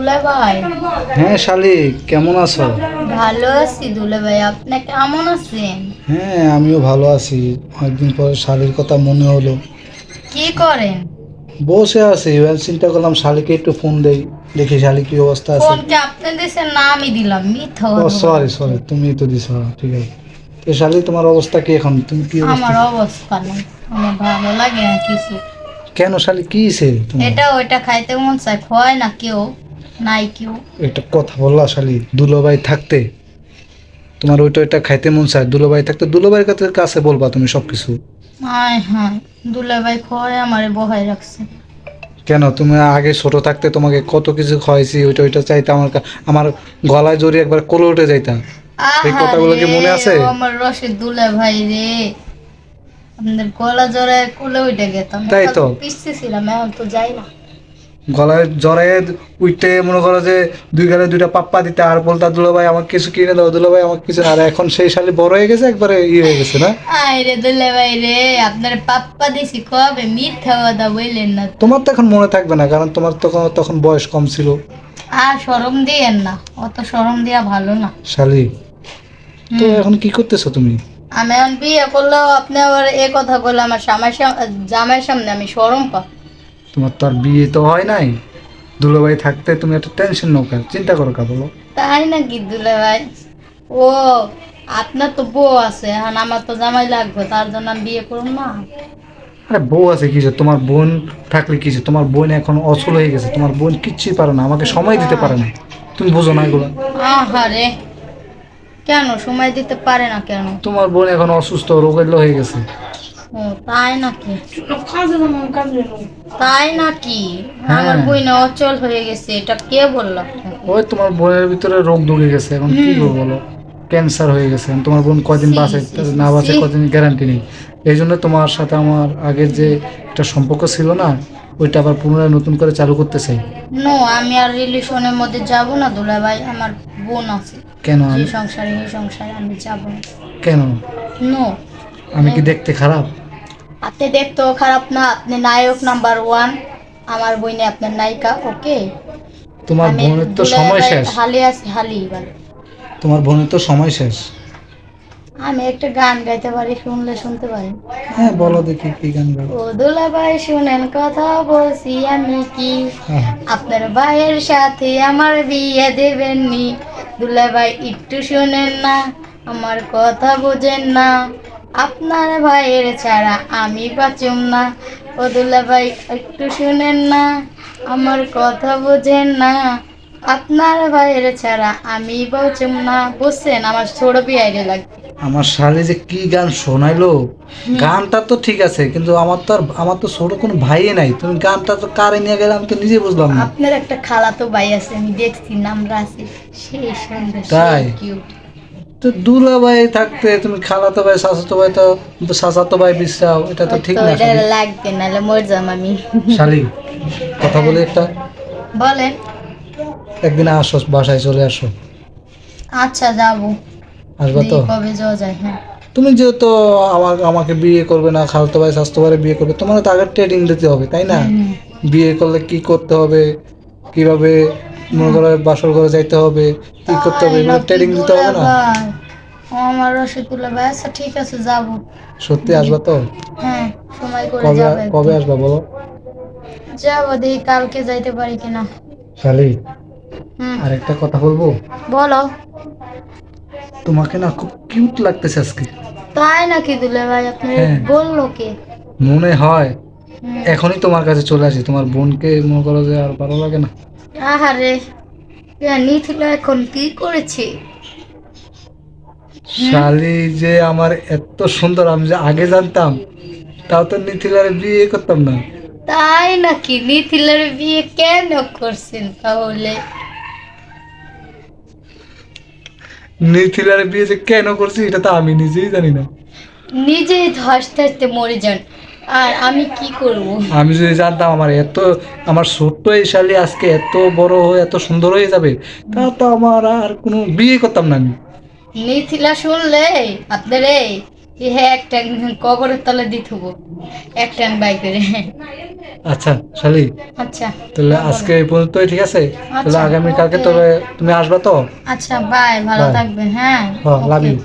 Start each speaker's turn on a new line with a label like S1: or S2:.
S1: দুলা ভাই।
S2: হ্যাঁ শালিক, কেমন আছো?
S1: ভালো আছি দুলা ভাই, আপনি কেমন আছেন?
S2: হ্যাঁ আমিও ভালো আছি। অনেকদিন পরে শালির কথা মনে হলো।
S1: কি করেন?
S2: বসে আছি, এবার চিন্তা করলাম শালিকে একটু ফোন দেই, দেখি শালি কি অবস্থা আছে।
S1: ফোন কি আপনি দিয়েছেন না আমি দিলাম? মিথ্যা
S2: ও
S1: কথা
S2: সরি
S1: বলছেন।
S2: সরি, তুমি তো দিছো, হ্যাঁ, ঠিক আছে। তো শালি তোমার অবস্থা কি এখন? তুমি কি অবস্থা?
S1: আমার অবস্থা নেই, আমার ভালো লাগে না কিছু।
S2: কেন শালি, কি হইছে তোমার?
S1: এটা ওইটা খাইতে মন চায়, খোয়ায় না কেউ, নাই কেউ।
S2: একটা কথা বললা শালি, দুলোভাই থাকতে তোমার ওইটা ওইটা খাইতে মন চায়, দুলোভাই থাকতে দুলোভাইয়ের কাছে বলবা তুমি সবকিছু।
S1: হায় হায়, দুলা ভাই খোয়ায় আমারে বহাই রাখছে।
S2: কেন, তুমি আগে ছোট থাকতে তোমাকে কত কিছু খাওয়াইছি, ওইটা ওইটা চাইতে আমার গলায় জড়িয়ে একবার কোলে উঠে যাইতাম। এই কথাগুলো
S1: আহারে,
S2: কি মনে আছে?
S1: ও আমার রসের দুলা ভাই রে, আপনাদের গলা জড়ায় কোলে উঠে গেতাম,
S2: তাই তো,
S1: পিছতে ছিলাম, এখন তো যাই না।
S2: গলায় জড়াইয়ে উঠতে মনে করো যে দুই গালে দুইটা পাপ্পা দিতে আর বলতা দুলোভাই আমাকে কিছু কিনে দাও, দুলোভাই আমাকে কিছু না। আর এখন সেই শালি বড় হয়ে গেছে, একবারে হয়ে গেছে না।
S1: আয় রে দুলা ভাই রে, আপনার পাপ্পা দিছি কবে? মিথ্যা কথা বললেন না তো।
S2: তোমার তো এখন মনে থাকবে না, কারণ তোমার তখন তখন বয়স কম ছিল।
S1: আর শরম দিয়েন না, অত শরম দেওয়া ভালো না।
S2: শালি, তো
S1: হুম।
S2: এখন কি করতেছো তুমি?
S1: আমি এখন বিয়ে করলেও আপনি আবার এ কথা বলে আমার জামাইয়ের সামনে আমি শরম পা।
S2: তোমার তো আর বিয়ে তো হয় নাই, দুলোভাই থাকতে তুমি একটা টেনশন নাও কেন? চিন্তা করো কা বলো।
S1: তাই নাকি দুলা ভাই? ও, আপনার তো বউ আছে, এখন আমার তো জামাই লাগবে, তার জন্য আমি বিয়ে করুন না।
S2: আরে বউ আছে কিসে, তোমার বোন থাকলে কিসে? তোমার বোন এখন অচল হয়ে গেছে, তোমার বোন কিচ্ছুই পারে না, আমাকে সময় দিতে পারে না। তুমি বুঝো না এগুলো?
S1: আহারে, কেন সময় দিতে পারে না কেন?
S2: তোমার বোন এখন অসুস্থ, রোগের হয়ে গেছে।
S1: ও তাই নাকি? তাই নাকি?
S2: হ্যাঁ,
S1: আমার বইনা অচল হয়ে গেছে, এটা কে বললো আপনাকে?
S2: ওই তোমার বোনের ভিতরে রোগ ঢুকে গেছে, এখন কি
S1: হুম।
S2: করবো বলো? ক্যান্সার হয়ে গেছে, এখন তোমার বোন কয়দিন
S1: সি
S2: বাঁচে
S1: সি সি
S2: না বাঁচে
S1: সি।
S2: কয়দিন গ্যারান্টি নেই। এই জন্য তোমার সাথে আমার আগের যে একটা সম্পর্ক ছিল না, ওইটা আবার পুনরায় নতুন করে চালু করতে চাই।
S1: নো, আমি আর রিলেশনের মধ্যে যাব না দুলা ভাই, আমার বোন আছে।
S2: কেন
S1: যে
S2: আমি,
S1: সংসারে এই সংসারে আমি যাব না।
S2: কেন?
S1: নো।
S2: আমি কি দেখতে খারাপ?
S1: আপনি দেখতেও খারাপ না, আপনি নায়ক নাম্বার ওয়ান, আমার বইনে আপনার নায়িকা, ওকে।
S2: তোমার
S1: আমি
S2: বোনের তো
S1: দুলা
S2: সময়
S1: ভাই
S2: শেষ,
S1: হালি আছি, হালি এবার।
S2: তোমার বোনের তো সময় শেষ।
S1: আমি একটা গান গাইতে পারি, শুনলে শুনতে পারি।
S2: হ্যাঁ বলো দেখি কি গান গাও।
S1: ও দুলা ভাই শুনেন কথা বলছি আমি কি,
S2: হ্যাঁ,
S1: আপনার ভাইয়ের সাথে আমার বিয়ে দেবেন নি? দুলা ভাই একটু শুনেন না, আমার কথা বোঝেন না, আপনার ভাইয়ের ছাড়া আমি বাঁচুম না। ও দুলা ভাই একটু শুনেন না, আমার কথা বোঝেন না, আপনার ভাইয়ের ছাড়া আমি বাঁচুম না। বুঝছেন, আমার ছোট বিয়ে লাগবে।
S2: আমার শালি যে কি গান শোনাইলো! গানটা তো ঠিক আছে, কিন্তু আমার তো ছোট কোনো ভাইই নাই, তুমি গানটা তো কারে নিয়ে গেলে আমি তো নিজে বুঝলাম না।
S1: আপনার একটা খালাতো ভাই আছে, আমি দেখছি, নাম রাসেল, সেই সুন্দর,
S2: তাই?
S1: সেই কিউট।
S2: তো দুলাভাই থাকতে তুমি খালাতো ভাই চাচাতো ভাই তো, চাচাতো ভাই বিশ্রাও, এটা তো ঠিক
S1: তো
S2: না
S1: এটা
S2: শালি।
S1: লাগবে, নাহলে মর যাম আমি।
S2: শালি, কথা বলে একটা,
S1: বলেন।
S2: একদিন আসো, বাসায় চলে আসো।
S1: আচ্ছা যাবো,
S2: আসবা
S1: দেখি
S2: তো?
S1: কবে যাওয়া যায়। হ্যাঁ।
S2: তুমি যেহেতু আমাকে বিয়ে করবে না, খালাতো ভাই চাচাতো ভাই বিয়ে করবে, তোমার তো আগে ট্রেনিং দিতে হবে তাই না?
S1: হুম,
S2: বিয়ে করলে কি করতে হবে, কিভাবে মনে
S1: হুম।
S2: করো বাসর ঘরে যাইতে হবে, কি করতে হবে,
S1: তাই
S2: এগুলো
S1: নাকি
S2: ট্রেনিং দিতে
S1: দুলা
S2: হবে না?
S1: ভাই? ও আমার রসিকুল্লা ভাই, আচ্ছা ঠিক আছে যাবো।
S2: সত্যি আসবা তো?
S1: হ্যাঁ, সময় করে
S2: কবে
S1: যাবো
S2: কবে
S1: একদিন।
S2: আসবা বলো?
S1: যাবো, দেখি কালকে যাইতে পারি কিনা।
S2: শালি,
S1: হুম।
S2: আরেকটা কথা বলবো।
S1: বলো।
S2: তোমাকে না খুব কিউট লাগতেছে আজকে।
S1: তাই নাকি দুলা ভাই? আপনার
S2: হ্যাঁ,
S1: বললো কে?
S2: মনে হয়
S1: হুম।
S2: এখনই তোমার কাছে চলে আসি, তোমার বোনকে মনে করো যে আর ভালো লাগে না।
S1: আহারে, নিথিল এখন কি করেছে? হুম।
S2: শালি যে আমার এত সুন্দর, আমি যে আগে জানতাম, তাও তো নিথিলারে বিয়ে করতাম না।
S1: তাই নাকি? নিথিলের বিয়ে কেন করছেন তাহলে?
S2: নিথিলারে বিয়ে যে কেন করছি এটা তো আমি নিজেই জানি না।
S1: নিজেই তো হাসতে হাসতে মরে যান, আর আমি কি করব?
S2: আমি যদি জানতাম আমার ছোট্ট এই শালি আজকে এত বড় হয়ে এত সুন্দর হয়ে যাবে, তা তো আমার আর কোনো বিয়ে করতাম না আমি।
S1: নিথিলা শুনলে আপনারে হ্যাঁ একটা কবরের তলে দিতে হবো একটা বাই করে।
S2: আচ্ছা শালি,
S1: আচ্ছা
S2: তাহলে
S1: হ্যাঁ,
S2: আজকে
S1: বলো।
S2: এই পর্যন্তই, ঠিক আছে? তাহলে
S1: আচ্ছা
S2: আগামী কালকে
S1: ওকে।
S2: তবে তুমি আসবা তো?
S1: আচ্ছা বাই, ভালো
S2: বাই।
S1: থাকবেন, হ্যাঁ
S2: হ্যাঁ, লাভ
S1: ওকে।
S2: ইউ।